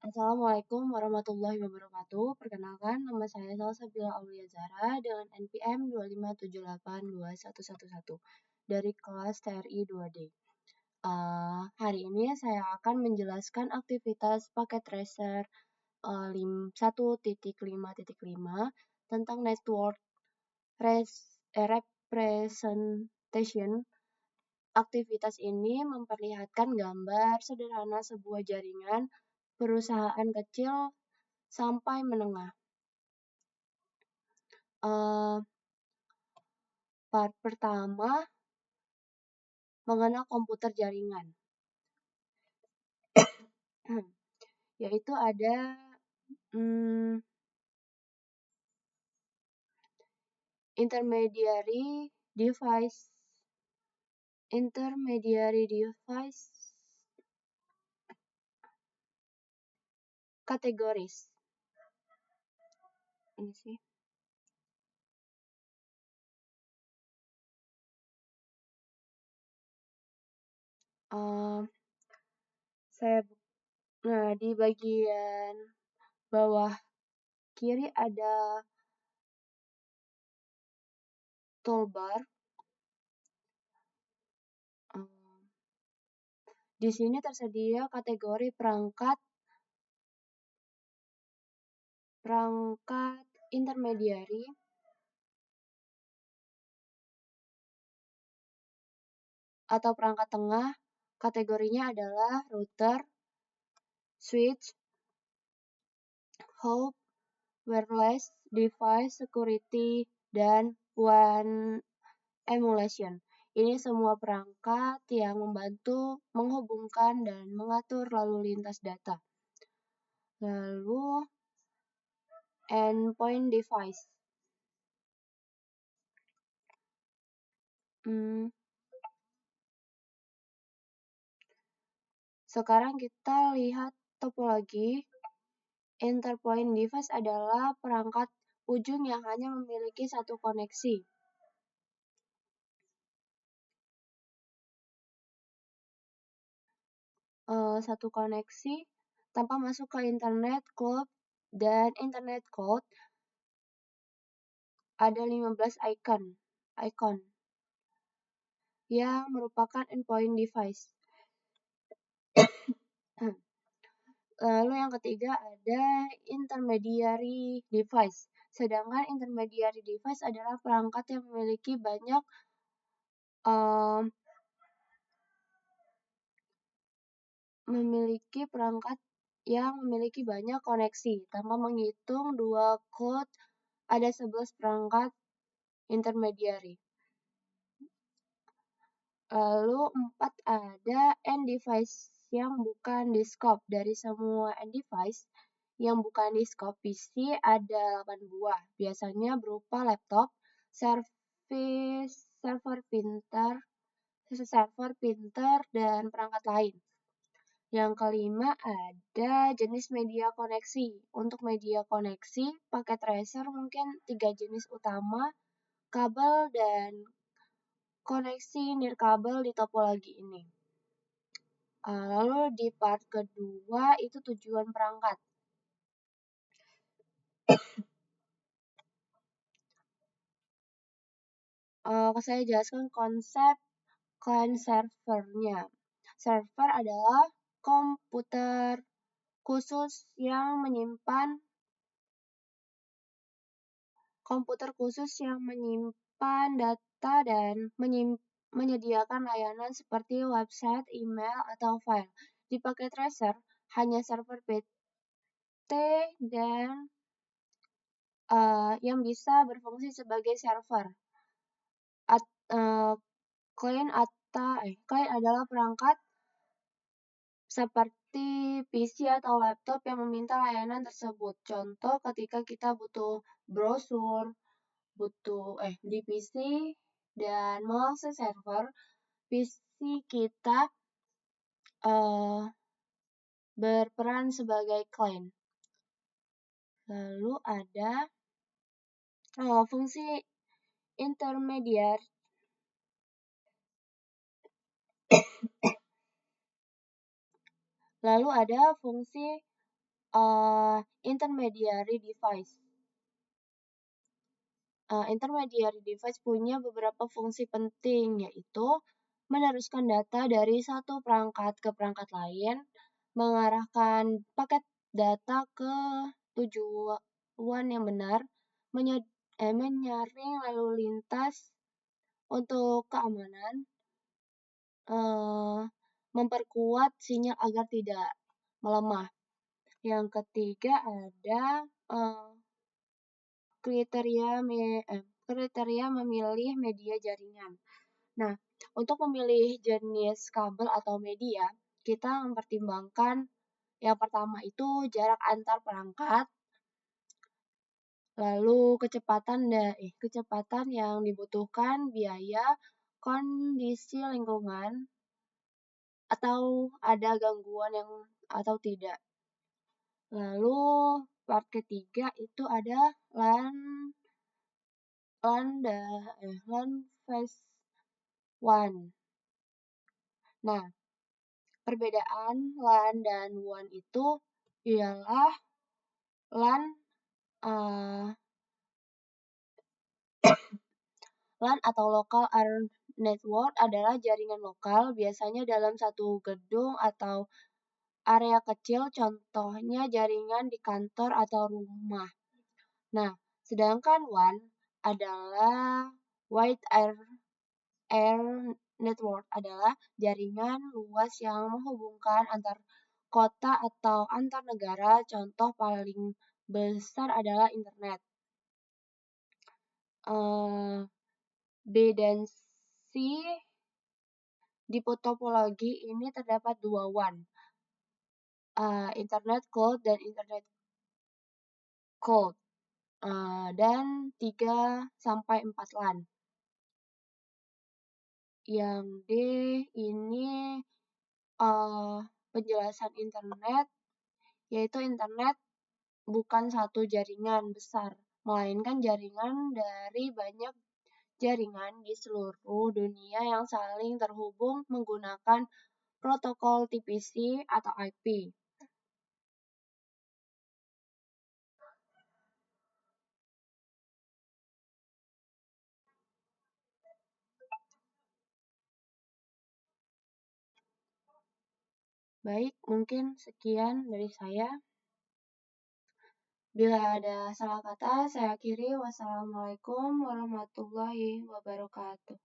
Assalamualaikum warahmatullahi wabarakatuh. Perkenalkan, nama saya Salsabila Aulia Zahra dengan NPM 257821111 dari kelas TRI 2D. Hari ini saya akan menjelaskan aktivitas paket tracer 1.5.5 tentang network representation. Aktivitas ini memperlihatkan gambar sederhana sebuah jaringan perusahaan kecil sampai menengah. Part pertama, mengenal komputer jaringan. Yaitu ada intermediary device kategoris. Ini sih. Di bagian bawah kiri ada toolbar. Di sini tersedia kategori perangkat intermediary, atau perangkat tengah. Kategorinya adalah router, switch, hub, wireless device, security, dan WAN emulation. Ini semua perangkat yang membantu menghubungkan dan mengatur lalu lintas data. Lalu endpoint device. Sekarang kita lihat topologi. Endpoint device adalah perangkat ujung yang hanya memiliki satu koneksi. Satu koneksi tanpa masuk ke internet cloud, dan internet cloud ada 15 icon yang merupakan endpoint device. Lalu yang ketiga ada intermediary device. Sedangkan intermediary device adalah perangkat yang memiliki banyak koneksi. Tanpa menghitung dua cloud, ada 11 perangkat intermediary. Lalu 4 ada end device yang bukan di scope. Dari semua end device yang bukan di scope PC ada 8 buah. Biasanya berupa laptop, server printer, dan perangkat lain. Yang kelima ada jenis media koneksi. Untuk media koneksi, paket tracer mungkin 3 jenis utama, kabel dan koneksi nirkabel di topologi ini. Lalu di part kedua itu tujuan perangkat. Saya jelaskan konsep client servernya. Server adalah komputer khusus yang menyimpan data dan menyediakan layanan seperti website, email, atau file. Di paket tracer hanya server PT dan yang bisa berfungsi sebagai server. Client adalah perangkat seperti PC atau laptop yang meminta layanan tersebut. Contoh ketika kita butuh brosur, di PC dan mengakses server, PC kita berperan sebagai client. Lalu ada fungsi intermediate. Lalu ada fungsi intermediary device. Intermediary device punya beberapa fungsi penting, yaitu meneruskan data dari satu perangkat ke perangkat lain, mengarahkan paket data ke tujuan yang benar, menyaring lalu lintas untuk keamanan, memperkuat sinyal agar tidak melemah. Yang ketiga ada kriteria memilih media jaringan. Nah, untuk memilih jenis kabel atau media, kita mempertimbangkan yang pertama itu jarak antar perangkat, lalu kecepatan yang dibutuhkan, biaya, kondisi lingkungan, atau ada gangguan yang atau tidak. Lalu part ketiga itu ada LAN phase 1. Nah, perbedaan LAN dan WAN itu ialah LAN LAN atau Local Area Network adalah jaringan lokal, biasanya dalam satu gedung atau area kecil, contohnya jaringan di kantor atau rumah. Nah, sedangkan WAN adalah Wide Area Network adalah jaringan luas yang menghubungkan antar kota atau antar negara. Contoh paling besar adalah internet. B dan C di topologi ini terdapat dua WAN, Internet Cloud dan Internet Cloud, dan 3 sampai 4 LAN. Yang D ini penjelasan internet, yaitu internet bukan satu jaringan besar, melainkan jaringan dari banyak jaringan di seluruh dunia yang saling terhubung menggunakan protokol TPC atau IP. Baik, mungkin sekian dari saya. Bila ada salah kata, saya akhiri. Wassalamualaikum warahmatullahi wabarakatuh.